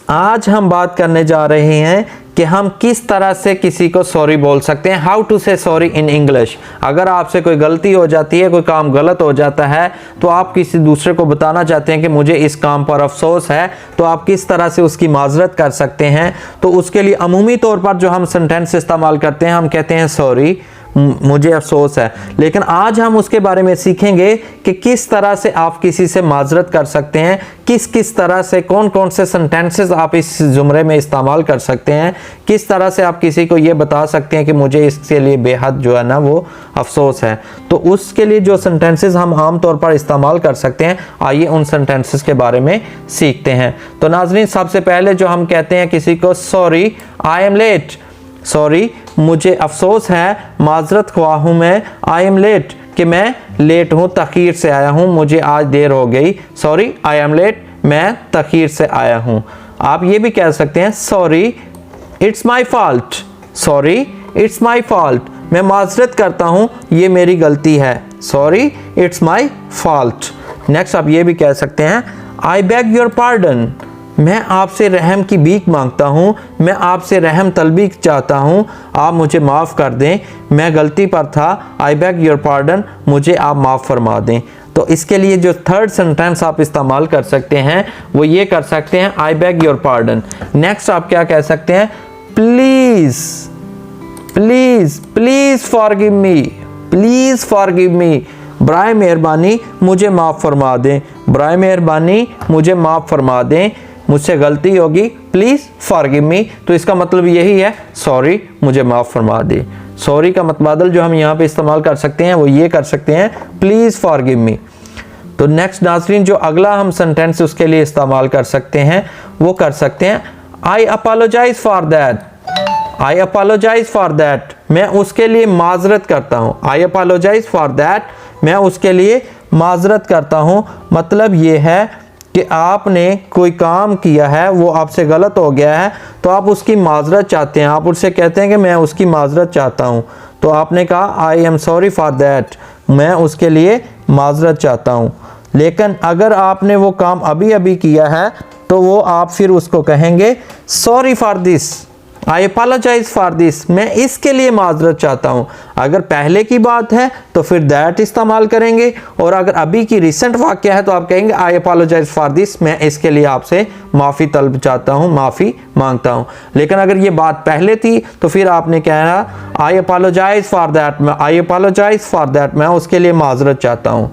आज हम बात करने जा रहे हैं कि हम किस तरह से किसी को सॉरी बोल सकते हैं, हाउ टू से सॉरी इन इंग्लिश। अगर आपसे कोई गलती हो जाती है, कोई काम गलत हो जाता है, तो आप किसी दूसरे को बताना चाहते हैं कि मुझे इस काम पर अफसोस है, तो आप किस तरह से उसकी माजरत कर सकते हैं। तो उसके लिए अमूमी तौर पर जो हम सेंटेंस इस्तेमाल करते हैं, हम कहते हैं सॉरी, मुझे अफसोस है। लेकिन आज हम उसके बारे में सीखेंगे कि किस तरह से आप किसी से माजरत कर सकते हैं, किस किस तरह से, कौन कौन से सेंटेंसेस आप इस जुमरे में इस्तेमाल कर सकते हैं, किस तरह से आप किसी को ये बता सकते हैं कि मुझे इसके लिए बेहद जो है ना वो अफसोस है। तो उसके लिए जो सेंटेंसेस हम आम तौर पर इस्तेमाल कर सकते हैं, आइए उन सेंटेंसेस के बारे में सीखते हैं। तो नाज़रीन, सबसे पहले जो हम कहते हैं किसी को, sorry I am late, sorry मुझे अफसोस है, माजरत ख्वाह हूँ मैं, आई एम लेट कि मैं लेट हूँ, तखीर से आया हूँ, मुझे आज देर हो गई। सॉरी आई एम लेट, मैं तखीर से आया हूँ। आप ये भी कह सकते हैं sorry it's my fault, sorry it's my fault, मैं माजरत करता हूँ, ये मेरी गलती है, sorry it's my fault. Next आप ये भी कह सकते हैं आई बेग योर पार्डन, मैं आपसे रहम की भीख मांगता हूँ, मैं आपसे रहम तलबी चाहता हूँ, आप मुझे माफ़ कर दें, मैं गलती पर था, आई बेग योर पार्डन, मुझे आप माफ़ फरमा दें। तो इसके लिए जो थर्ड सेंटेंस आप इस्तेमाल कर सकते हैं वो ये कर सकते हैं I beg your pardon. Next आप क्या कह सकते हैं, please please please forgive me, please forgive me, बराए मेहरबानी मुझे माफ़ फरमा दें, बराए मेहरबानी मुझे माफ़ फरमा दें, मुझसे गलती होगी, प्लीज़ फॉरगिव मी। तो इसका मतलब यही है सॉरी मुझे माफ़ फरमा दे। सॉरी का मतबादल जो हम यहाँ पे इस्तेमाल कर सकते हैं वो ये कर सकते हैं प्लीज़ फॉरगिव मी। तो नेक्स्ट नाज़रीन, जो अगला हम सेंटेंस उसके लिए इस्तेमाल कर सकते हैं वो कर सकते हैं I apologise for that, I apologise for that, मैं उसके लिए माजरत करता हूँ, आई अपोलोजाइज फॉर दैट, मैं उसके लिए माजरत करता हूँ। मतलब ये है कि आपने कोई काम किया है, वो आपसे गलत हो गया है, तो आप उसकी माजरत चाहते हैं, आप उससे कहते हैं कि मैं उसकी माजरत चाहता हूँ। तो आपने कहा I am sorry for that, मैं उसके लिए माजरत चाहता हूँ। लेकिन अगर आपने वो काम अभी अभी किया है तो वो आप फिर उसको कहेंगे sorry for this, I apologise for this, मैं इसके लिए माजरत चाहता हूँ। अगर पहले की बात है तो फिर दैट इस्तेमाल करेंगे, और अगर अभी की रिसेंट वाक़या है तो आप कहेंगे आई अपोलोजाइज फॉर दिस, मैं इसके लिए आपसे माफ़ी तलब चाहता हूँ, माफ़ी मांगता हूँ। लेकिन अगर ये बात पहले थी तो फिर आपने कहना आई अपोलोजाइज फॉर दैट, मैं आई अपोलोजाइज फॉर दैट, मैं उसके लिए माजरत चाहता हूँ।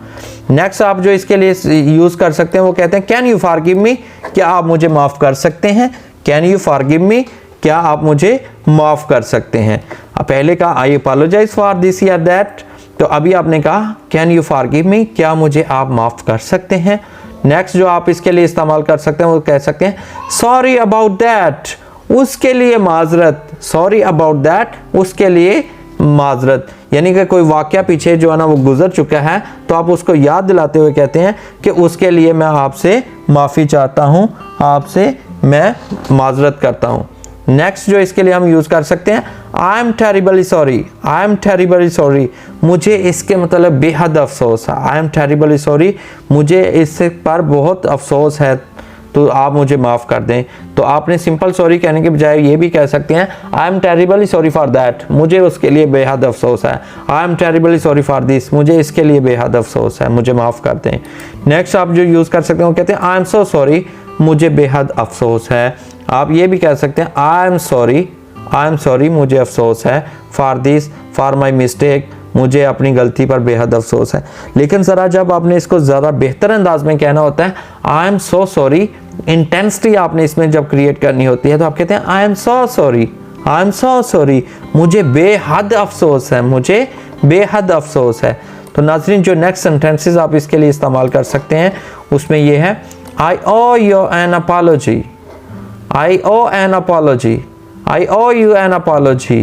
नेक्स्ट आप जो इसके लिए यूज़ कर सकते हैं वो कहते हैं कैन यू फॉरगिव मी, क्या आप मुझे माफ़ कर सकते हैं, कैन यू फॉरगिव मी, क्या आप मुझे माफ़ कर सकते हैं। अब पहले कहा आई अपोलोजाइज फॉर दिस या दैट, तो अभी आपने कहा कैन यू फॉरगिव मी, क्या मुझे आप माफ़ कर सकते हैं। नेक्स्ट जो आप इसके लिए इस्तेमाल कर सकते हैं वो कह सकते हैं सॉरी अबाउट दैट, उसके लिए माजरत, सॉरी अबाउट दैट, उसके लिए माजरत। यानी कि कोई वाक़या पीछे जो है ना वो गुजर चुका है, तो आप उसको याद दिलाते हुए कहते हैं कि उसके लिए मैं आपसे माफ़ी चाहता हूँ, आपसे मैं माजरत करता हूँ। नेक्स्ट जो इसके लिए हम यूज़ कर सकते हैं I am terribly sorry, I M terribly sorry, मुझे इसके मतलब बेहद अफसोस है, आई एम टेरिबली सॉरी, मुझे इस पर बहुत अफसोस है, तो आप मुझे माफ़ कर दें। तो आपने सिंपल सॉरी कहने के बजाय ये भी कह सकते हैं I am terribly sorry for that, मुझे उसके लिए बेहद अफसोस है, I am terribly sorry for this, मुझे इसके लिए बेहद अफसोस है, मुझे माफ़ कर दें। नेक्स्ट आप जो यूज़ कर सकते हैं वो कहते हैं आई एम सो सॉरी, मुझे बेहद अफसोस है। आप ये भी कह सकते हैं I am sorry, I am sorry, मुझे अफसोस है, for this, for my mistake, मुझे अपनी गलती पर बेहद अफसोस है। लेकिन ज़रा जब आपने इसको ज़्यादा बेहतर अंदाज में कहना होता है I am so sorry, intensity आपने इसमें जब क्रिएट करनी होती है तो आप कहते हैं I am so sorry, I am so sorry, मुझे बेहद अफसोस है, मुझे बेहद अफसोस है। तो नाज़रीन, जो नेक्स्ट सेंटेंसेस आप इसके लिए इस्तेमाल कर सकते हैं उसमें ये है I owe you an apology, I owe an apology, I owe you an apology,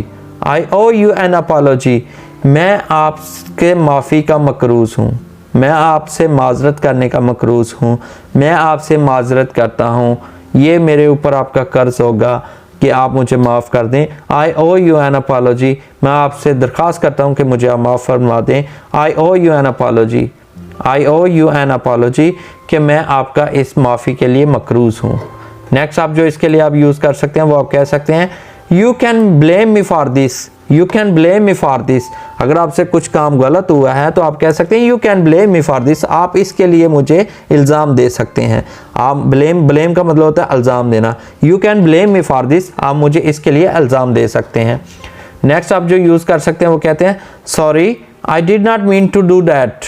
I owe you an apology, मैं आपके माफ़ी का मकरूज़ हूँ, मैं आपसे माजरत करने का मकरूज़ हूँ, मैं आपसे माजरत करता हूँ, ये मेरे ऊपर आपका कर्ज होगा कि आप मुझे माफ़ कर दें। I owe you an apology, मैं आपसे दरख्वास्त करता हूँ कि मुझे आप माफ़ फरमा दें। I owe you an apology, I owe you an apology, कि मैं आपका इस माफ़ी के लिए मकरूज़ हूँ। नेक्स्ट आप जो इसके लिए आप यूज़ कर सकते हैं वो आप कह सकते हैं you can blame me for this, you can blame me for this. अगर आपसे कुछ काम गलत हुआ है तो आप कह सकते हैं you can blame me for this, आप इसके लिए मुझे इल्ज़ाम दे सकते हैं। आप ब्लेम का मतलब होता है इल्ज़ाम देना। You can blame me for this, आप मुझे इसके लिए इल्ज़ाम दे सकते हैं। नेक्स्ट आप जो यूज़ कर सकते हैं वो कहते हैं sorry I did not mean to do that,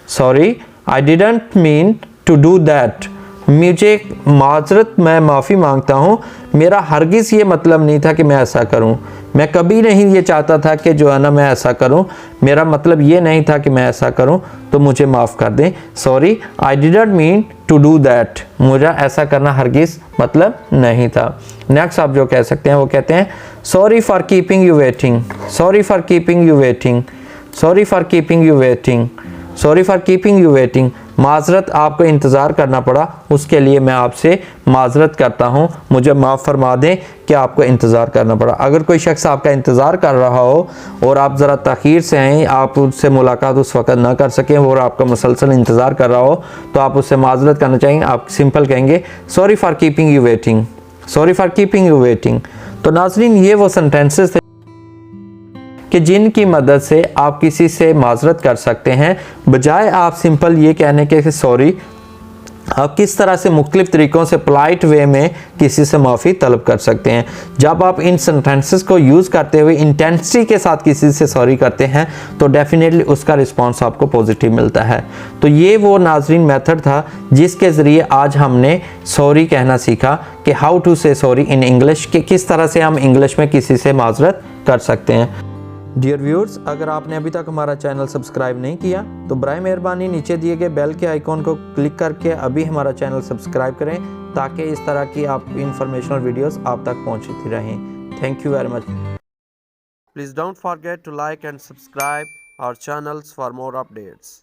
sorry I didn't mean to do that, मुझे माजरत, मैं माफ़ी मांगता हूँ, मेरा हरगिज़ ये मतलब नहीं था कि मैं ऐसा करूँ, मैं कभी नहीं ये चाहता था कि जो है ना मैं ऐसा करूँ, मेरा मतलब ये नहीं था कि मैं ऐसा करूँ, तो मुझे माफ़ कर दें। Sorry I didn't mean to do that, मुझे ऐसा करना हरगिज़ मतलब नहीं था। नेक्स्ट आप जो कह सकते हैं वो कहते हैं sorry for keeping you waiting, sorry for keeping you waiting, sorry for keeping you waiting, sorry for keeping you waiting, माजरत आपको इंतज़ार करना पड़ा, उसके लिए मैं आपसे माजरत करता हूँ, मुझे माफ़ फरमा दें कि आपको इंतज़ार करना पड़ा। अगर कोई शख्स आपका इंतज़ार कर रहा हो और आप ज़रा तख़ीर से हैं, आप उससे मुलाकात उस वक़्त ना कर सकें और आपका मुसलसल इंतज़ार कर रहा हो, तो आप उससे माजरत करना चाहेंगे, आप सिंपल कहेंगे sorry for keeping you waiting, sorry for keeping you waiting. तो नाज़रीन ये वो सेंटेंसेस थे कि जिनकी मदद से आप किसी से माजरत कर सकते हैं, बजाय आप सिंपल ये कहने के सॉरी, आप किस तरह से मुख्तलिफ तरीक़ों से पोलाइट वे में किसी से माफ़ी तलब कर सकते हैं। जब आप इन सेंटेंसेस को यूज़ करते हुए इंटेंसिटी के साथ किसी से सॉरी करते हैं तो डेफिनेटली उसका रिस्पांस आपको पॉजिटिव मिलता है। तो ये वो नाजरीन मेथड था जिसके ज़रिए आज हमने सॉरी कहना सीखा कि हाउ टू से सॉरी इन इंग्लिश, कि किस तरह से हम इंग्लिश में किसी से माजरत कर सकते हैं। डियर व्यूअर्स, अगर आपने अभी तक हमारा चैनल सब्सक्राइब नहीं किया तो बराए मेहरबानी नीचे दिए गए बेल के आइकॉन को क्लिक करके अभी हमारा चैनल सब्सक्राइब करें, ताकि इस तरह की आप इंफॉर्मेशनल वीडियोस आप तक पहुंचती रहें। Thank you very much. Please don't forget to like and subscribe our channels for more updates.